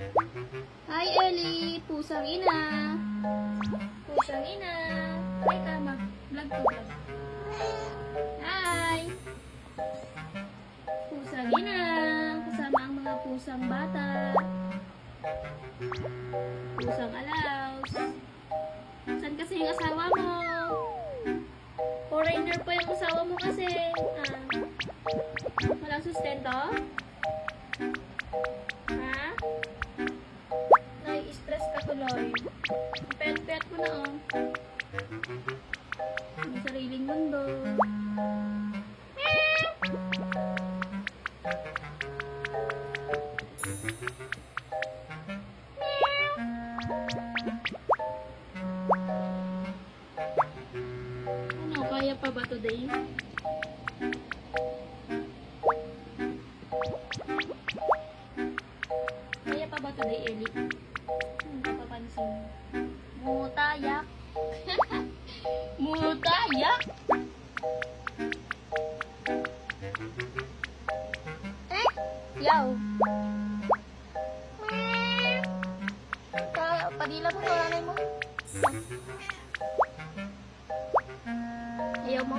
Hi, Ellie! Pusang ina! Pusang ina! Ay, tama. Vlog ko ba? Hi! Pusang ina! Kasama ang mga pusang bata. Pusang alaws. Saan kasi yung asawa mo? Foreigner pa yung asawa mo kasi. Walang sustento? Ha? Nai-stress ka tuloy. Pet-pet mo na oh. May sariling mundo. Ano, kaya pa ba today? Kaya pa ba today, Ellie? Hindi ka papansin. Mutayak. Mutayak. Yaw. Padila mo, nanay mo. Ayaw mo?